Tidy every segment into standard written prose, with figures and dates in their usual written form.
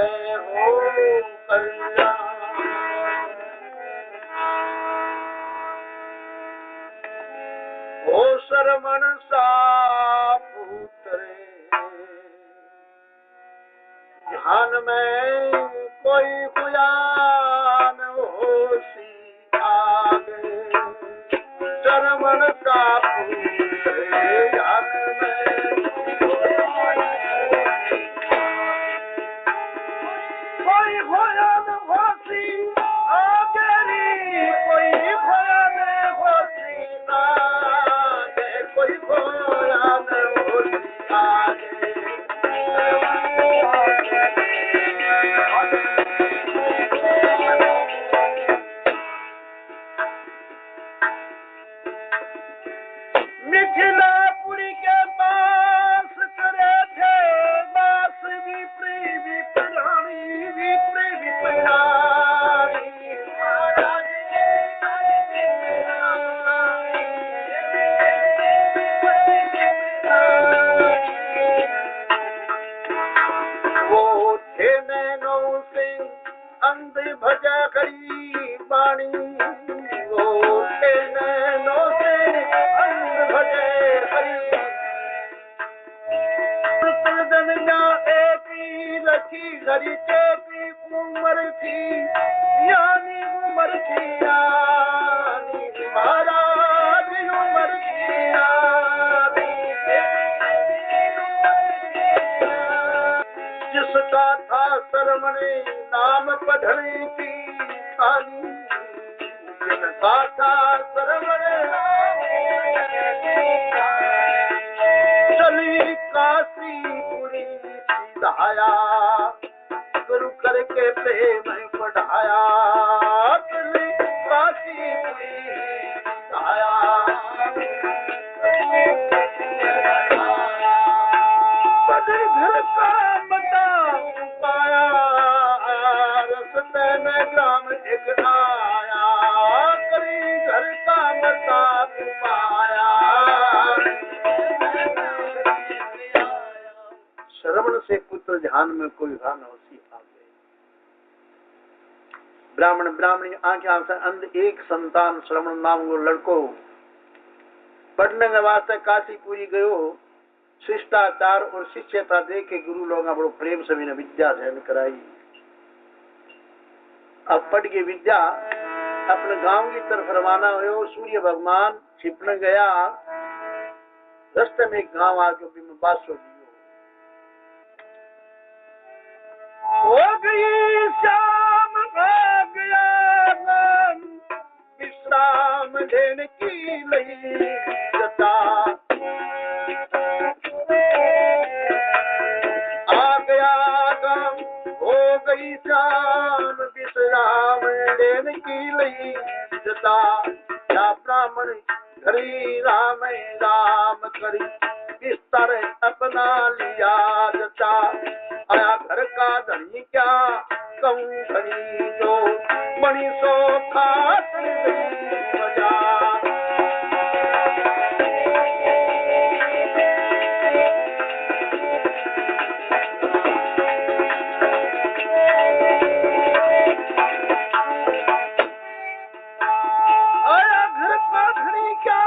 हो कल्याण। हो श्रवण सा पुत्रे ध्यान में कोई बुझान होशी आगे। श्रवण सा पुत्रे ध्यान में कोई भयान होशी आगे, कोई भयान होशी आगे, कोई भयान होशी आगे। मिथिलापुरी के पास करे थे बास विप्री विप्राणी विप्री विप्राणी। वो थे नैनो सिंह अंध भज करी बाणी। वो थे नैनो सिंह अंध भज करी। एक रखी घड़ी चेकी उमर थी यानी उमर थी यानी महाराज उमर थी यानी। जिसका था सरमणे नाम पढ़ने की खाली। जिनका था सरमणे चली काशीपुरी सीधाया। गुरु करके प्रेम पढ़ाया। चली काशीपुरी सीधाया। बड़े घर का बता पाया। रस्ते में ग्राम एक आया। करी घर का बता पाया। श्रवण से पुत्र ध्यान में कोई भान होशी आ गए। ब्राह्मण ब्राह्मणी आंखें से अंध एक संतान श्रवण नाम को लड़को पढ़ने के वास्ते काशीपुरी गयो। शिष्टाचार और शिष्यता देख के गुरु लोग बड़ो प्रेम से भी विद्या अध्ययन कराई। अब पढ़ के विद्या अपने गांव की तरफ रवाना हुए। सूर्य भगवान छिपने गया। रास्ते में एक गांव आके में बासो हो गई शाम भाग गया। विश्राम लेने की लई जता। आ गया गांव हो गई शाम विश्राम लेने की लई जता। या ब्राह्मण घरी राम राम करी बिस्तर अपना लिया जता। आया घर का धनी क्या कहूँ धनी जो मणि सो खात बजा। आया घर का धनी क्या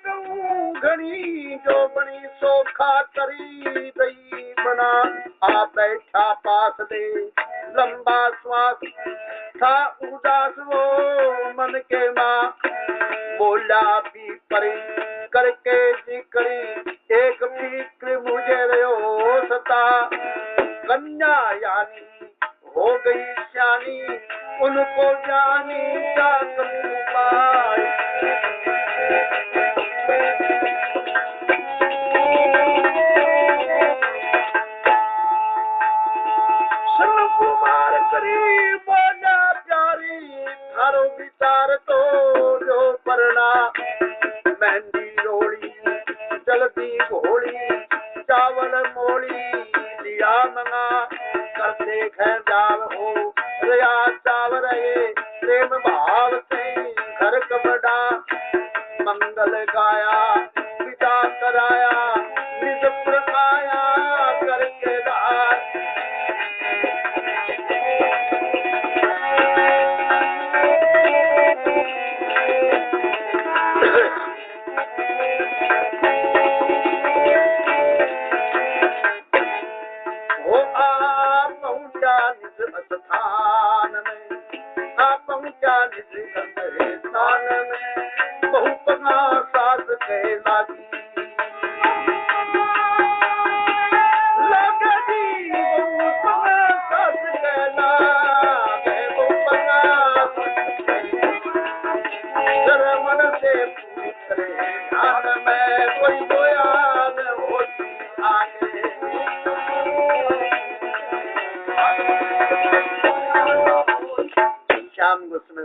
कहूँ धनी जो मणि सो खातरी दई बना। आ बैठा पास दे लंबा श्वास था उदास वो मन के माँ। बोला भी परी करके जी करी एक फिक्र मुझे रहो सता। कन्या यानी हो गई श्यानी उनको जानी क्या करूं पाए। कुमार करी बोला प्यारी थारो विचार तो जो परना। मेहंदी रोड़ी जल्दी घोड़ी चावल मोड़ी लिया मंगा। कर देख जाव हो रया चाव रहे प्रेम भाव से घर कबड़ा। मंगल गाया विदा कराया निज प्रकाया करके दार। निज स्थान में आप पहुंचा निज अंदर स्थान में बहु पगा सास कह लागी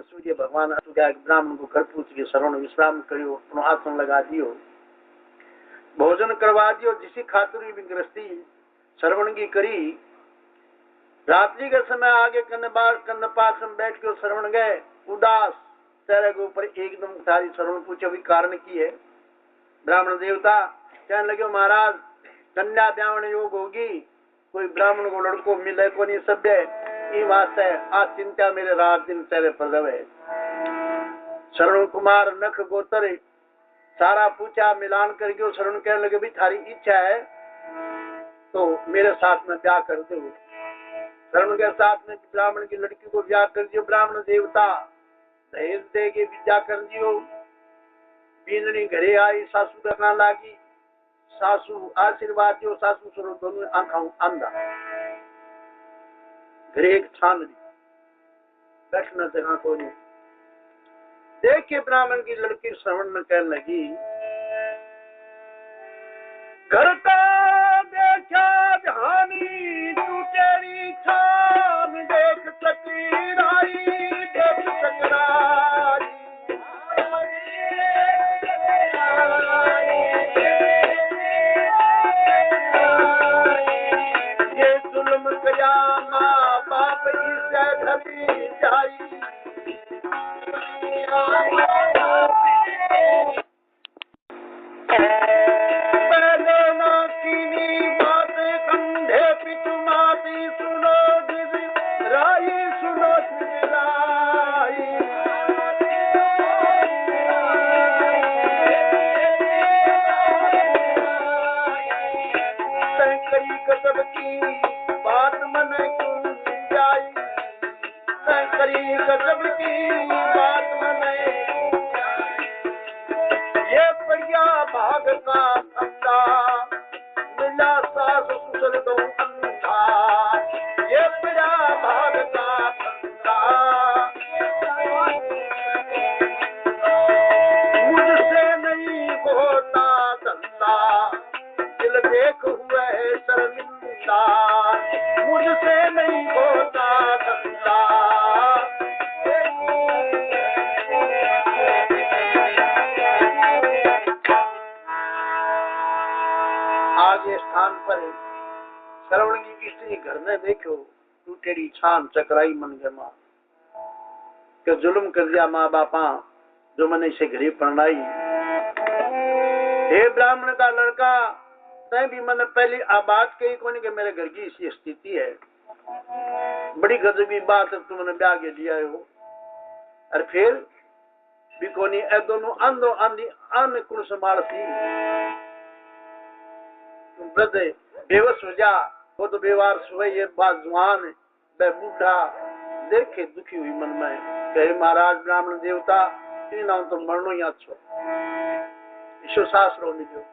सूर्य भगवान ब्राह्मण को घर पूछ के श्रवण विश्राम करियो अपनो आसन लगा दियो भोजन करवा दियो जिसी खातिर भी गृहस्थी श्रवण की करी रात्रि के समय आगे कन्न पास में बैठ के श्रवण गए उदास चेहरे के ऊपर एकदम सारी श्रवण पूछे भी कारण की है ब्राह्मण देवता कहने लगे महाराज कन्या ब्याहण योग होगी कोई ब्राह्मण को लड़को मिले को नहीं सभ्य ये बात है आज चिंता मेरे रात दिन चेहरे पर रहे शरण कुमार नख गोतर सारा पूछा मिलान करके शरण कहने लगे भी थारी इच्छा है तो मेरे साथ में ब्याह कर दो शरण के साथ में ब्राह्मण की लड़की को ब्याह कर दियो ब्राह्मण देवता दहेज दे के विद्या कर दियो बीननी घरे आई सासू करना लागी सासू आशीर्वाद दियो सासू स्वरूप दोनों आंखों अंधा घरे एक छान दी बैठना जगह को नहीं देख के ब्राह्मण की लड़की श्रवण में कहने लगी घर का देखा जहानी तू तेरी छान देख सकराई देख सकराई ये जुल्म कया माँ बाप इससे धरी जाई छान चकराई मन के मां के जुल्म कर दिया माँ बापा जो मैंने इसे घरे पढ़ाई हे ब्राह्मण का लड़का तय भी मैंने पहली आबाद कही कोनी के मेरे घर की इसी स्थिति है बड़ी गजबी बात है तुमने ब्याह के दिया हो और फिर भी कोनी ए दोनों अंधो अंधी अन कुल संभाल सी तुम वृद्ध बेवस हो जा वो तो बेवार सुबह ये बात जुआन बूढ़ा देखे दुखी हुई मन में कहे महाराज ब्राह्मण देवता इन नाम तो मरनो ही अच्छो ईश्वर शास्त्र जो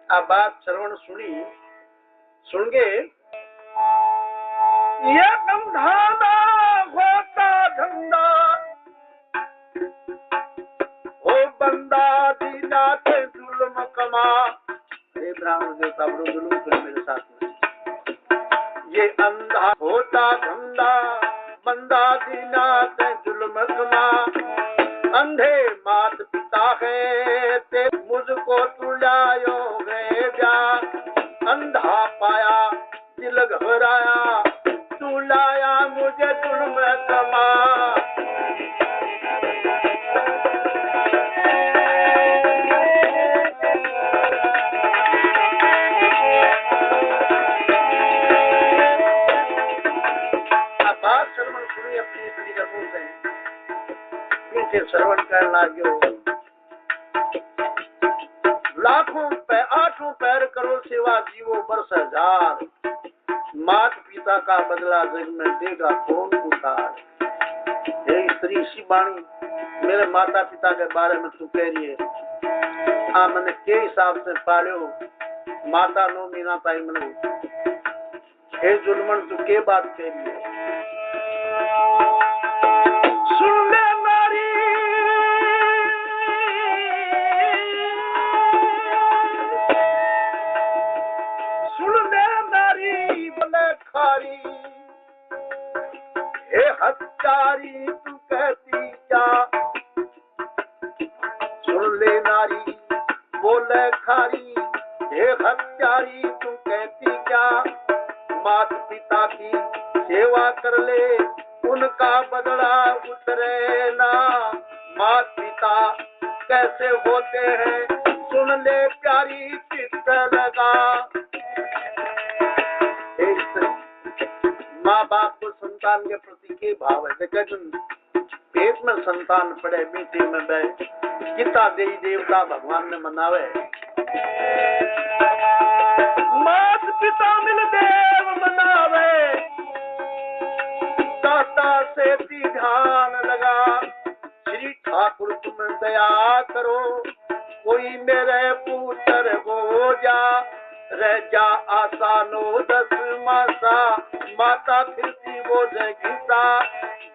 आ बात श्रवण सुनी सुन के ये धंधा होता धंधा ओ बंदा दीना ते जुल्म कमा हे ब्राह्मण देवता बड़ो जुल्म करे मेरे साथ में ये अंधा होता धंधा बंदा दीना ते जुल्म कमा अंधे मात पिता है ते मुझको तुलायो गए जा अंधा पाया दिल घबराया तू लाया मुझे जुल्म कमा श्रवण कर लागो लाखों आठों पैर करो सेवा जीवो बरस हजार मात पिता का बदला जग में देगा कौन उतार। हे स्त्री शिवाणी, मेरे माता पिता के बारे में तू कह रही है, हाँ मैंने के हिसाब से पालो, माता नो मीना ताई मनो। हे जुलमन, तू के बात कह रही है? सुन ले नारी, सुन ले नारी बोले खारी, हे हत्यारी तू कहती क्या? सुन ले नारी बोले खारी, हे हत्यारी तू कहती क्या? मात पिता की सेवा कर ले, उनका बदला उतरे ना। मात पिता कैसे होते हैं सुन ले प्यारी, चित्त लगा। माँ बाप को संतान के प्रति के भाव है, लेकिन पेट में संतान पड़े मीठे में बह, कितना देवी देवता भगवान ने मनावे। मात पिता मिल देव मनावे, दाता से ध्यान लगा। श्री ठाकुर तुम दया करो, कोई मेरे पुत्र हो जा। रह जा आसानो 10 मासा, माता फिरती वो जगीता।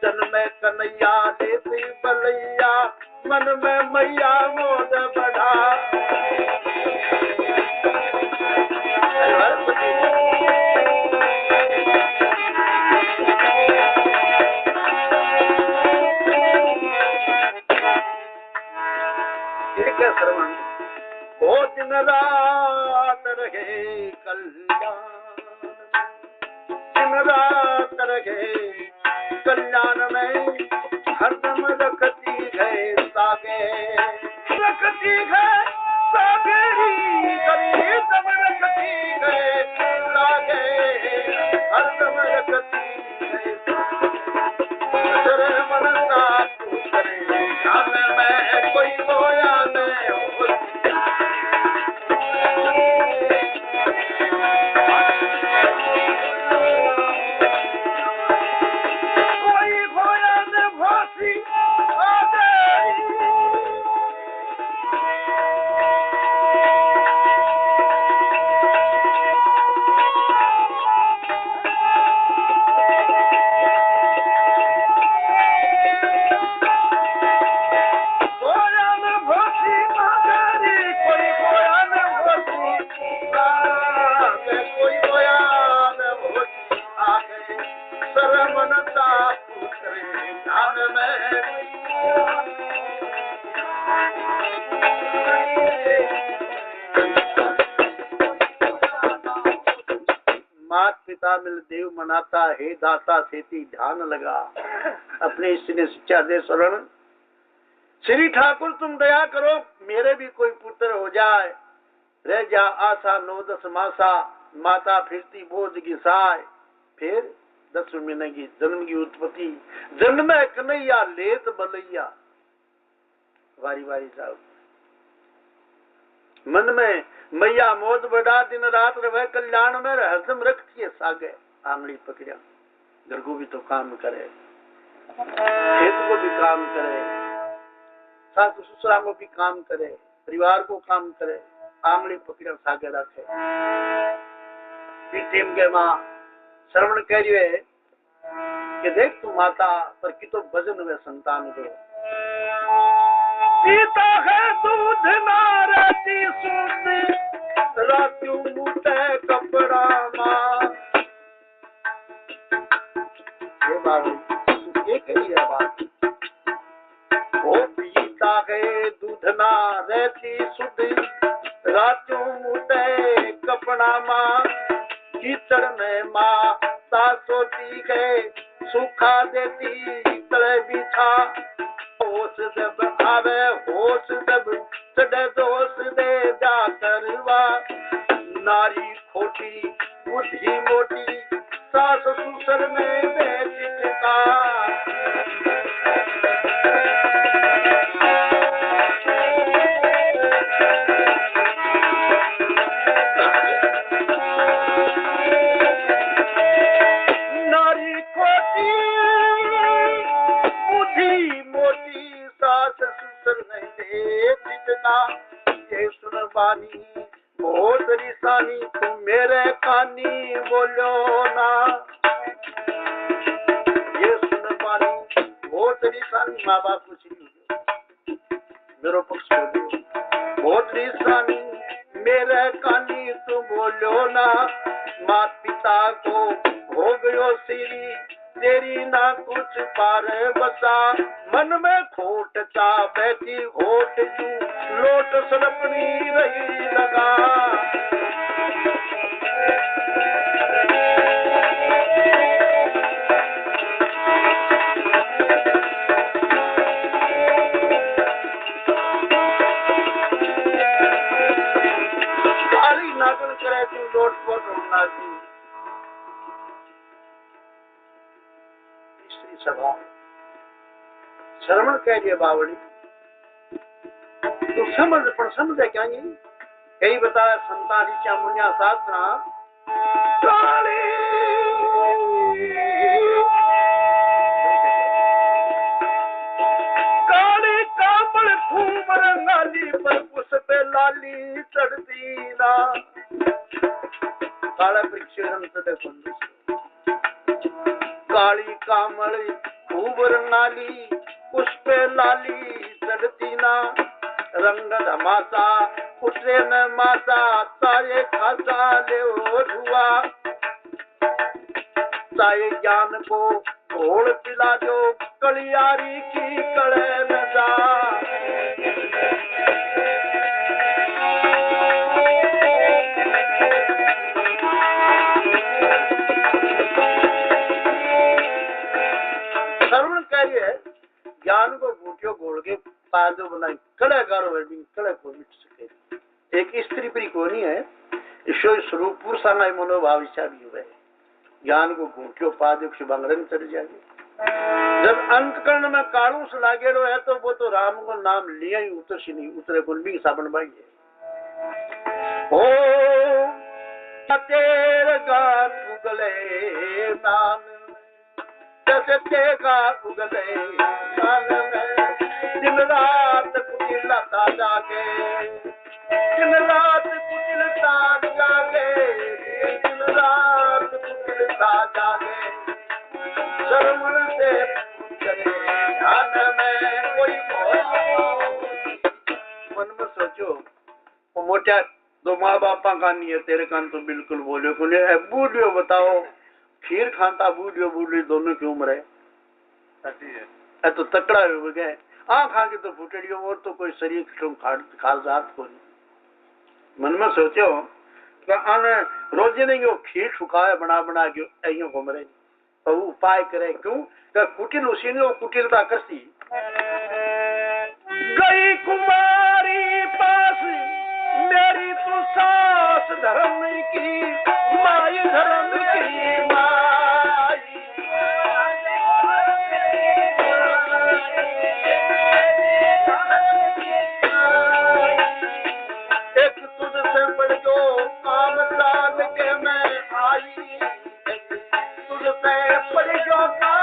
जन्म कन्हैया देती बलैया, मन में मैया मोद बढ़ा। श्रवण ओ दिन रात रहे कल्याण, दिन रात रहे कल्याण में, हरदम रखती है सागे, रखती है सागेरी, हरदम रखती है सागे, हरदम रखती है सागे। मनसा तू करे जान में कोई सोया नहीं हो। कोई खोया ने फांसी आ गई, मात पिता मिल देव मनाता, हे दाता सेती ध्यान लगा। अपने इष्ट ने शिक्षा दे शरण, श्री ठाकुर तुम दया करो, मेरे भी कोई पुत्र हो जाए। रह जा आशा 9-10 मासा, माता फिरती बोझ की साय। फिर 10 महीने की जन्म की उत्पत्ति, जन्म में कन्हैया लेत बलैया। वारी वारी साहब मन में मैया मोद बढ़ा, दिन रात रहे कल्याण में, हरदम रखती है सागे। आंगली पकड़िया, घर को भी तो काम करे, खेत को भी काम करे, सासु ससुरा को भी काम करे, परिवार को काम करे। आंगली पकड़िया सागे रखे। पीटीएम के माँ श्रवण कह रही है कि देख तू माता पर की तो भजन हुए संतान के। पीता है दूध नारती सूत, रात्यू मुटे कपड़ा मां। ये बात ये कही है बात। ओ पीता है दूध नारती सूत, रात्यू मुटे कपड़ा मां। कीचड़ में माँ सा सोती है, सूखा देती तले बिछा। होश जब आवे होश जब चढ़े दोष दे जा करवा। नारी खोटी बुद्धि मोटी, सास ससुर में बेचिटका। रिसानी, बहुत रिसानी तू मेरे कानी बोलो ना। ये सुन पानी बहुत रिसानी, माँ बाप कुछ नहीं हो मेरे पक्ष बोलो, बहुत रिसानी मेरे कानी तू बोलो ना। मात पिता को हो गयो सीरी, तेरी ना कुछ पार बसा। मन में खोट चा बैठी होट जू, लोट सड़पनी रही लगा। काली नागन करे तू लोट पोट होना सी। तीसरी सभा श्रवण कह दिए बावड़ी, तो समझ पर समझे क्या नहीं। कई बताया संता ऋचा मुनिया शास्त्रा काली काली कामल खूब रंगाली, पर उस पे लाली चढ़ती ना। काला परीक्षण काली कामल खूब रंगाली, उस पे लाली चढ़ती ना। रंग धमासा उठे न मासा, ताये खासा ले धुआ। ताये ज्ञान को घोल पिला दो, कलियारी की कड़े न जा। श्रवण करिए, ज्ञान को घूटियो घोल के पादो बनाई, कड़े गारो कड़े को मिट सके। एक स्त्री प्री कोनी है, ईश्वर स्वरूप पुरुषांगा मनोभाव इच्छा भी हुए। ज्ञान को घूटियो पादो शुभांगरंग चढ़ जाएगी। जब अंतकरण में कालू से लागेड़ो है, तो वो तो राम को नाम लिया ही उतर सी नहीं, उतरे कुंडी साबन बाई है। ओ तेरे गान उगले नान, जैसे तेगा उगले नान में। दिन रात कुटिलता जागे, दिन रात कुटिलता जागे, दिन रात कुटिलता जागे। श्रवण से करे ध्यान में कोई मन में सोचो, वो मोटा दो माँ बापा का नहीं है, तेरे कान तो बिल्कुल बोलियो को नहीं। बूढ़ियो बताओ, खीर खाता बूढ़ियो बूढ़ी दोनों की उम्र है, तो तकड़ा हो गए। खा के तो फुटड़ियों, और तो कोई शरीर खाल जात को नहीं। मन में सोचो रोजे नहीं वो खीर सुखाए बना बना के अयो घूमरे, तो उपाय करे क्यों कुटिल उसी ने वो कुटिलता करती। गई कुमारी पास मेरी तू सास धर्म की माई, धर्म की माई। एक तुझसे बढ़ जो काम दान के मैं आई, तुझसे बढ़ जो काम।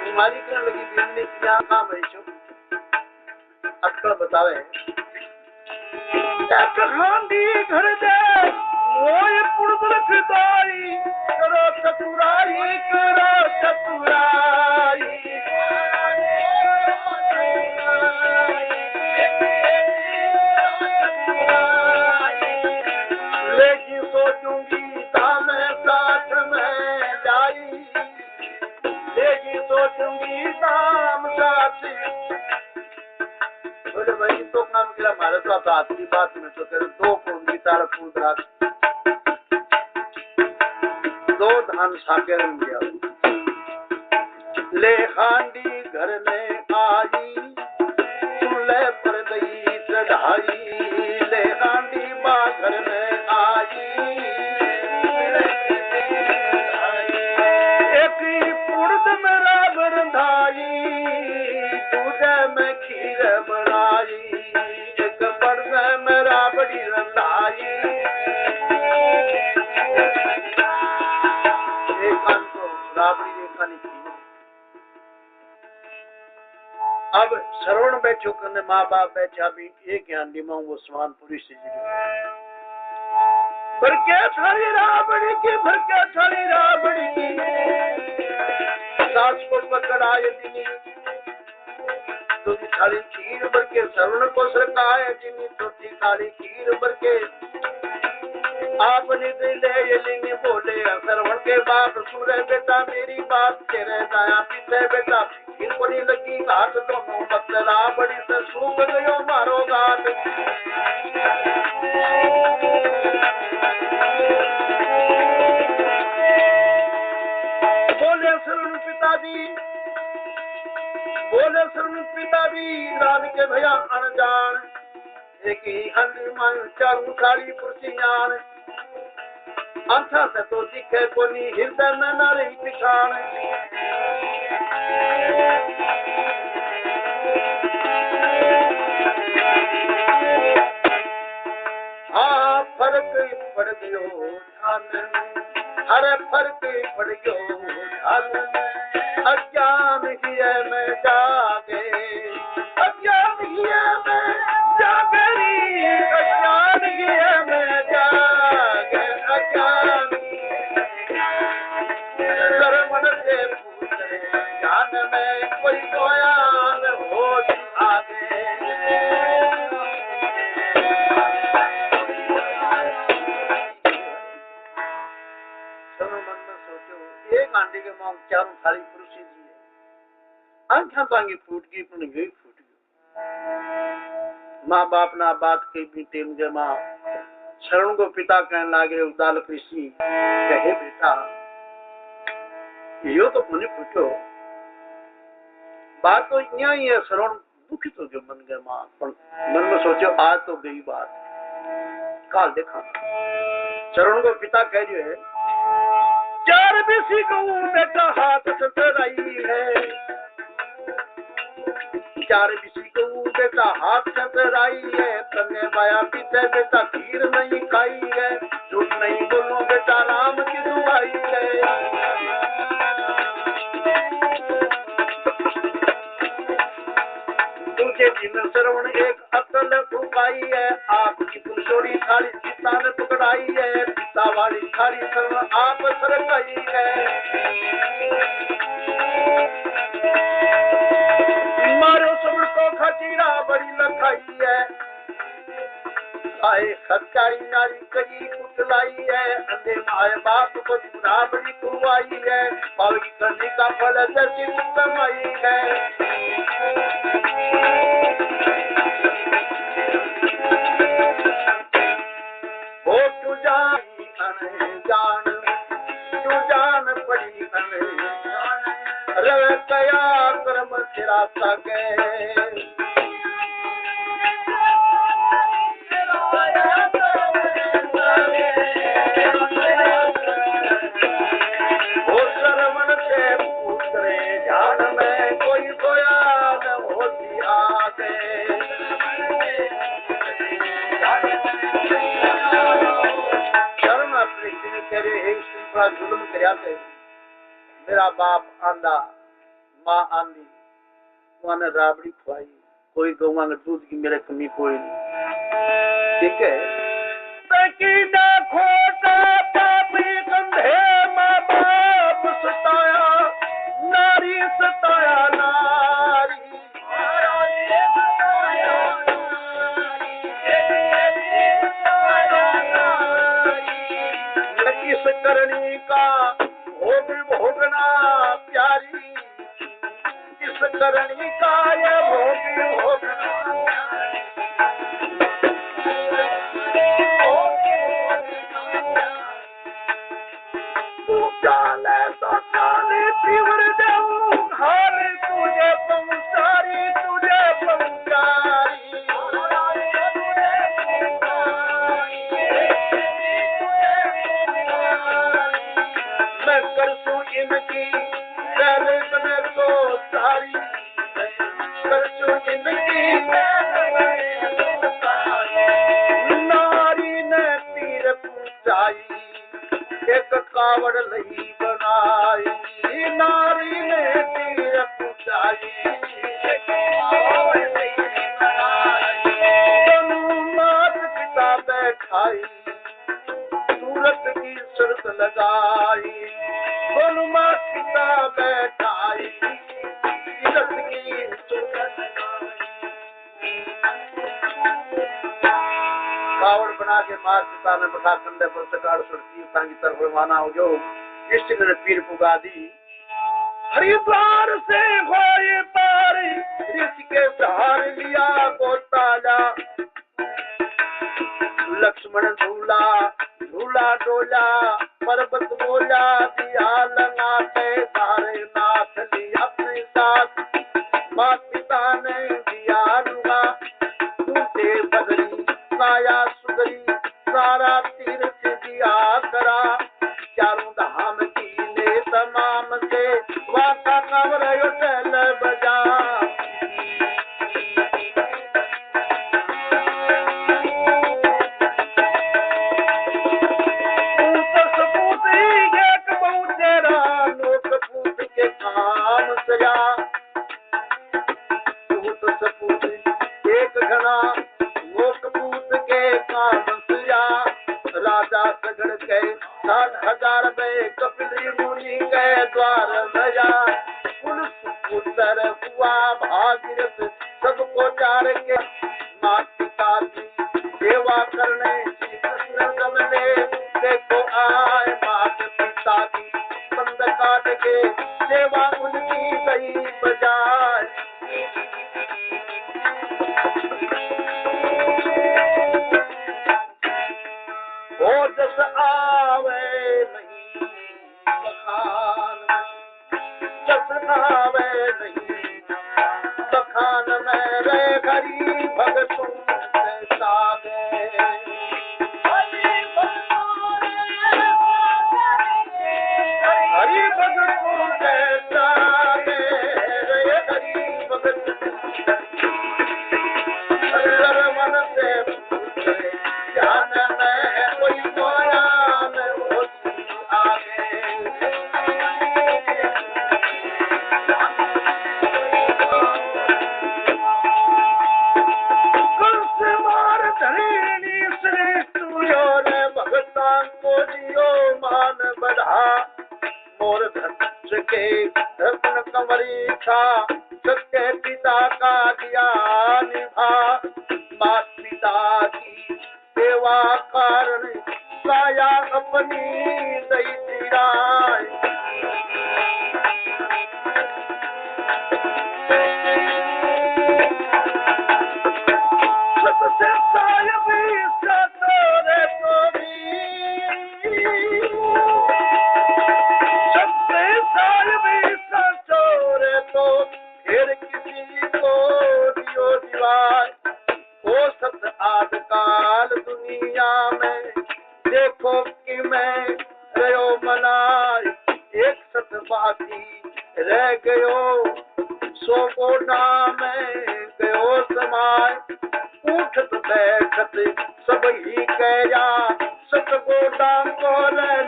तुम्हारी करने लगी बिजली क्या काम है शो अक्कड़ बतावे। हांडी घर दे मोय पुड़बुड़ फिदाई, करो चतुराई करो चतुराई। लेकिन सोचूंगी दाम साथ में जाई, लेकिन सोचूंगी दाम साथ। बोले भाई तो काम किया हमारे तो आप आखिरी बात में तो करे दो पूंजी तार पूत रात दो धान साके रंग गया। ले हांडी घर में आई, चूल्हे पर दई चढ़ाई। ले हांडी बा घर में आई, एक पुर्द में रावण धाई, दूजे में खीर बनाई। एक पर्दे में राबड़ी रंधाई, एक राबड़ी एक श्रवण बैठो कने माँ बाप बैठा भी एक हांडी में वो समान पूरी से भर के थाली राबड़ी की भर के थाली राबड़ी की सास को पकड़ाए दिनी तो थाली खीर भर के श्रवण को सरकाए दिनी चौथी थाली खीर भर के आपने ले लेंगे बोले श्रवण के बाप सुन रहे बेटा मेरी बात तेरे दाया पीछे बेटा फिर बड़ी लगी घाट दोनों बदला बड़ी से सूख गयो मारो घाट बोले श्रवण पिताजी रान के भैया अनजान एक ही हंडी मन चारू साड़ी पुरसियान आंखा से तो दिखे कोनी हृदय में न रही पिछाण हाँ फर्क पड़ गयो ध्यान अरे फर्क पड़ गयो ध्यान अज्ञान किए में जागे अज्ञान किए में जागरी अज्ञान किए में जागे अज्ञान श्रवण से पूछे ज्ञान में कोई गोयान हो आगे एक आंटी के मांग चारों थाली पुरुषी जी है आंखा तांगी फूट गई पण गई फूट गई माँ बाप ना बात कही भी टेम के माँ शरण को पिता कहने लागे उदाल कृषि कहे बेटा यो तो पुण्य फूटो बात तो यहाँ ही है शरण दुखी तो जो मन गए माँ पर मन में सोचो आज तो गई बात काल देखा शरण को पिता कह रहे है चार बेसी गऊ बेटा हाथ ससराई है चार बेसी गऊ बेटा हाथ ससराई है तन्ने माया पीछे बेटा खीर नहीं खाई है झूठ नहीं बोलो बेटा राम की दुआई है तुझे जिन श्रवण एक अकल उपाई है आपकी पुरुषोड़ी थाली पिता ने पकड़ाई है पिता वाली थाली श्रवण आप सरकाई है मारो श्रवण को खचीरा बड़ी लखाई है आए खचाई नारी करी कुटलाई है अंधे माए बाप को चुरा बड़ी कुआई है पावगी करने का फल जैसी कमाई है पड़ी रव कया कर्म तेरा सके श्रवण से पुत्रे जान में कोई गोया न होती आगे शरण अपने तेरे बड़ा जुल्म करया मेरा बाप आंदा माँ आंदी माने राबड़ी खुआई कोई गौवा में दूध की मेरे कमी कोई नहीं ठीक है तकी ना खोटा पापी कंधे माँ बाप सताया नारी सताया नारी किस करनी का भोग भोगना प्यारी किस करनी का ये भोग भोगना तू जाने तो जाने तीव्र जाऊं हाल तुझे पहुंचारी मैं करसूं इनकी बने तो सारी करसूं इनकी नारी ने तीर पूछाई एक कावड़ लई बनाई नारी ने तीर पूछाई आई, सूरत की शर्त लगाई, दोनों माँ पिता बैठाई, तीरथ की सूरत कावड़ बना के माँ पिता ने बता कंधे पर चकाड़ सुरती की तरफ रवाना हो जो इष्ट ने पीर पुगा दी। हरिद्वार से होए पार ऋषिकेश हार लिया गोताला, लक्ष्मण झूला झूला डोला, पर्वत बोला दिया लगाते सारे नाथ लिया अपने साथ, माँ पिता ने दिया लुगा टूटे बदरी काया सुधरी, सारा तीर्थ दिया करा, चारों धाम की ले तमाम से वाता कवर चल बजा। हजार कपिल मुनि के द्वार भजा, उत्तर हुआ भागीरथ सबको चार के, माँ पिता की सेवा करने श्री कृष्ण कमले, देखो आए मात पिता की बंद काट के, सेवा उनकी गई बजाय। ओ जस आवे नहीं बखान में, जस आवे नहीं बखान में, रे हरि भगतों से सागे, हरि भगतों से सागे, रे हरि भगत मन से पूछे ज्ञान में कोई माया में होती आगे। कंस मार धरणी श्री तुयो ने भगतान को दियो मान बढ़ा, मोर धनुष के धन कंवरी था, सत्य पिता का दिया निभा, मात पिता की सेवा कारण काया अपनी दई तिराय। सबसे साहिब सतोरे तो भी, सबसे साहिब सतोरे तो फिर किसी को दियो दिवाय। ओ सत आद काल दुनिया में देखो कि मैं रहो मनाय, एक सत बाकी रह गयो सो को नाम गयो समाय, उठत बैठत सब ही कया, सत को दाम को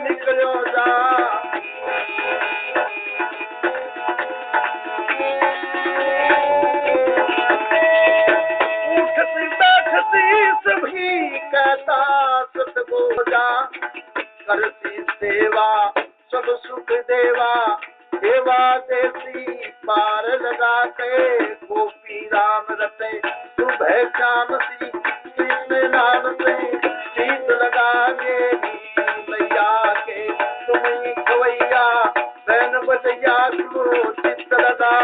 निकलो जा। सभी कहता सतगो जा, करती सेवा सब सुख देवा, देवा देसी पार लगाते, गोपी राम रते सुबह शाम सी, कृष्ण नाम से शीत लगा मेरी मैया के, तुम्हें खवैया बहन बजैया सुनो चित्त लगा।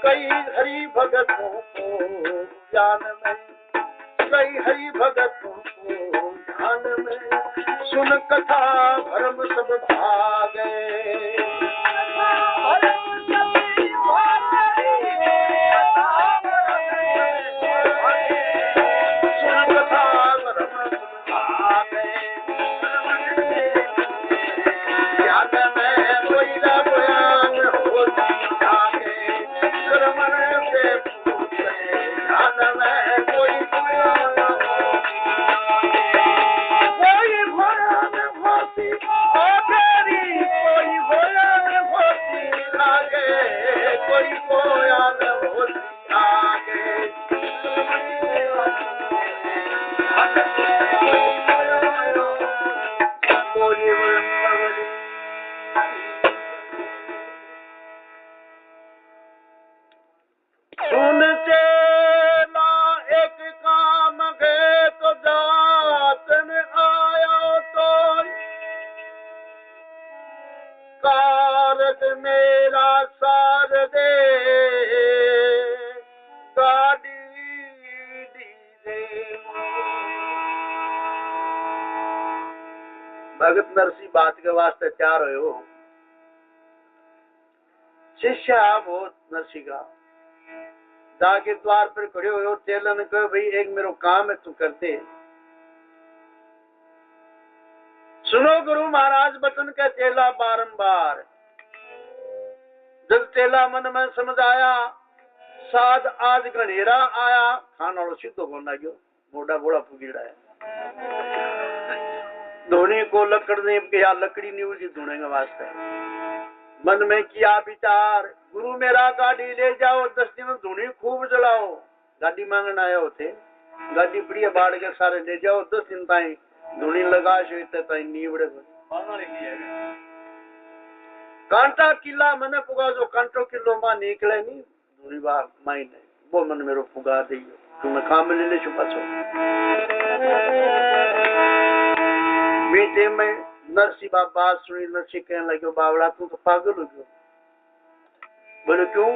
कई हरि भगतों को ज्ञान में, कई हरि भगतों को ध्यान में, सुन कथा भरम सब भागे, सुन कथा भरम सब भागे, ज्ञान में कोई न बयान होती आगे, से पूछे ध्यान में कोई बयान होती आगे। भगत नरसी बात के वास्ते तैयार हो। शिष्य बहुत नरसी का जाके द्वार पर खड़े हो। चेलन कहो भाई एक मेरो काम है तू करते। सुनो गुरु महाराज बचन के चेला बारंबार। जब चेला मन में समझ आया साध आज गणेरा आया खाना वालों सीधो बोलना गयो मोड़ा बोड़ा पुगीड़ा है। धोने को लकड़ ने या लकड़ी नहीं उसी धोने के वास्ते मन में किया विचार गुरु मेरा गाड़ी ले जाओ 10 दिन धुनी खूब जलाओ। गाड़ी मांगना आया होते गाड़ी बढ़िया बाढ़ के सारे ले जाओ 10 दिन ताई धुनी लगा नीवड़े कांटा किला मन पुगा जो कांटो किलो मां निकले नहीं धुनी बार माई नहीं वो मन मेरो पुगा दी तुम्हें काम ले ले छुपा छो। मीठे में नरसी बात सुनी। नरसी कहने लगे बावड़ा तू तो पागल हो गयो। बोले क्यों?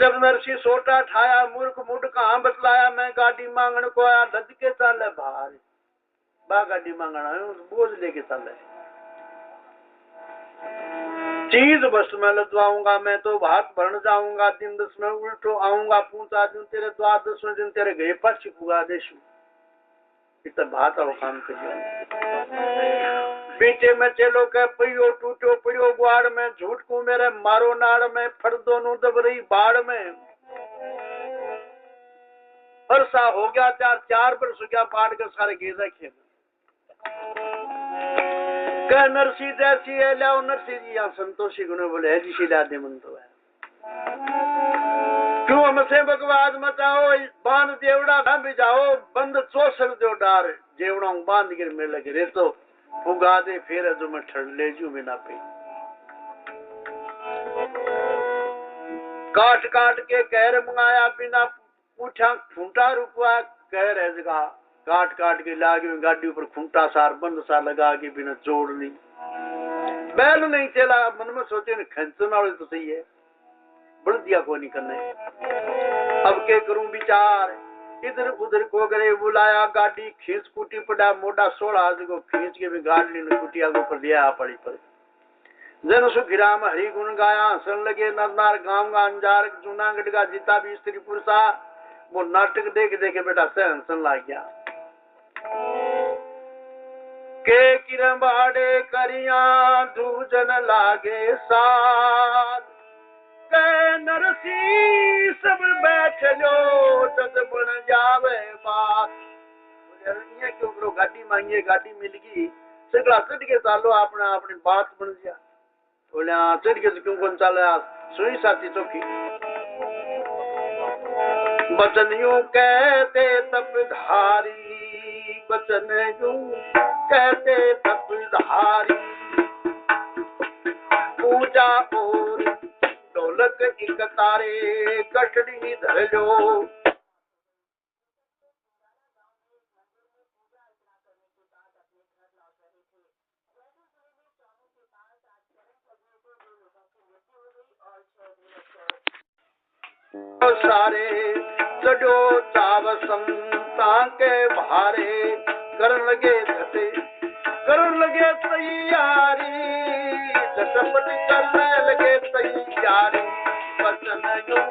जब नरसी सोटा ठाया मूर्ख मुड कहाँ बतलाया मैं गाड़ी मांगने को आया लद के चाले बाहर बा गाड़ी मांगना है बोझ लेके चाले चीज बस में लदवाऊंगा मैं तो भात भरन जाऊंगा दिन 10 में उल्टो आऊंगा पूछा दिन तेरे द्वार 10 दिन तेरे गए पक्ष पुगा देशु इतना भात और काम कर बीचे में चलो के पियो टूटो पियो गुआड़ में झूठ को मेरे मारो नाड़ में फट दोनों दब रही बाढ़ में वर्षा हो गया 4 वर्ष हो गया बाढ़ के सारे गेजा खेल कह नरसी जैसी है लाओ नरसी जी यहाँ संतोषी गुने बोले है जी ला दे मन तो है क्यों हमसे बकवास मचाओ बांध देवड़ा खा भी जाओ बंद चौसर दो डार जेवड़ा बांध गिर में लगे रे तो पुगा दे फिर जो मैं ठड़ ले जू बिना पे काट काट के कहर मंगाया बिना पूछा खूंटा रुकवा कहर है जगह काट काट के लागे गाड़ी ऊपर खूंटा सार बंद सा लगा के बिना जोड़ ली बैल नहीं चला मन में सोचे खंचन वाले तो सही है बढ़ दिया को नहीं करने अब के करूं विचार इधर उधर को गरे बुलाया गाड़ी खींच कुटी पड़ा मोटा 16 को खींच के भी गाड़ी ने कुटिया को ऊपर दिया पड़ी पर जन सुखिराम हरि गुण गाया हंसन लगे नरनार गांव का अंजार जूनागढ़ का जीता भी स्त्री पुरुषा वो नाटक देख देखे बेटा से हंसन लग गया के किरण बाड़े करिया दूजन लागे साथ नरसी सब बैठ लो तद बन जावे बात क्यों करो गाड़ी मांगिए गाड़ी मिल गई सगला चढ़ के चालो अपना अपनी बात बन गया बोले चढ़ के क्यों कौन चल सुई साथी चौकी बचन यूं कहते तपधारी बचन यूं कहते तपधारी पूजा और ढोलक एक तारे कटड़ी धर लो सारे चढ़ो चाव संता के भारे करन लगे धते करन लगे तैयारी झटपट करने लगे तैयारी बचन यूं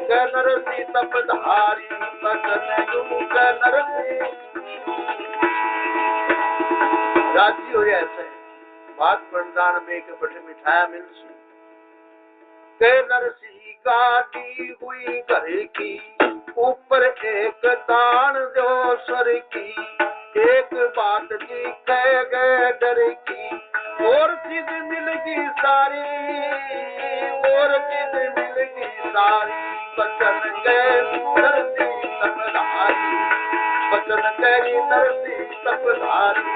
कह नरसी तपधारी बचन यूं कह नरसी राजी हो ऐसे बात बंदान में एक बटे मिठाया मिल सी कह नरसी गाड़ी हुई घर की ऊपर एक तान जो सर की एक बात जी कह गए डर की और चीज मिलगी सारी और चीज मिलगी सारी बचन गए नरसी तपधारी बचन गई नरसी तपधारी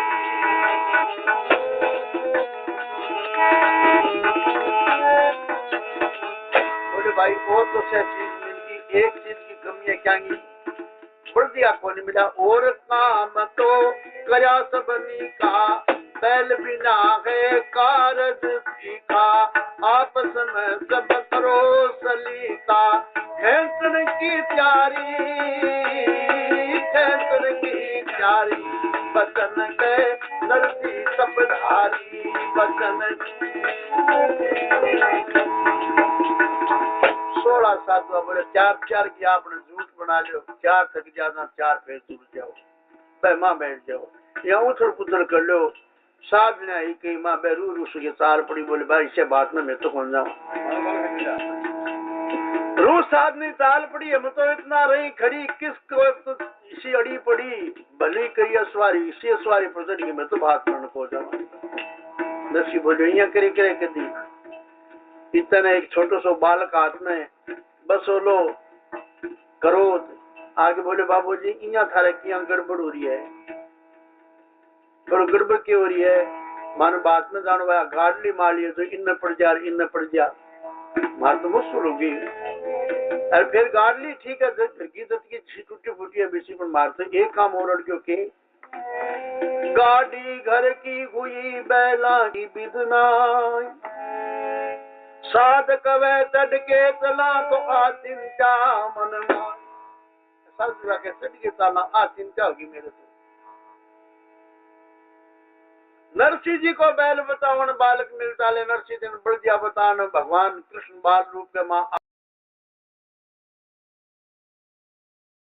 बोले भाई और तो से चीज मिलगी एक चीज की कमी है क्या बढ़ दिया कौन मिला और काम तो कया सबनी का बैल बिना है कारज सीखा आपस में सब करो सलीका खेतन की तैयारी बचन बचन के नरसी सब धारी बचन 16 साधु बोले 4 की आपने झूठ बना लो 4 थक जाना 4 फिर दूर जाओ माँ बैठ जाओ या उथल पुथल कर लो साधना ही कही माँ बैरू रूस के चाल पड़ी बोले भाई से बात में मैं तो कौन जाऊँ रूस साधनी चाल पड़ी हम तो इतना रही खड़ी किस को इसी अड़ी पड़ी भली कही सवारी इसी सवारी पर चढ़ी मैं तो बात करने को जाऊँ दसी बोले यहाँ करे करे कदी इतना एक छोटो सो बालक हाथ में बस लो करो आगे बोले बाबूजी इया थारे किया गड़बड़ हो रही है करो गड़बड़ क्यों हो रही है मानो बात में जानो भाई गाड़ली मार लिए तो इन पड़ जा मार तो मुश्किल होगी अरे फिर गाड़ली ठीक है गीदत की टूटी फूटी है बेसी पर मारते एक काम और लड़कियों के गाड़ी घर की हुई बैला की बिदना साध कवे तड़के चला तो आ चिंता मन साधु के तड़के चला आ चिंता होगी मेरे तो नरसिंह जी को बैल बतावन बालक मिलता ले नरसिंह दिन बढ़ दिया बतान भगवान कृष्ण बाल रूप के माँ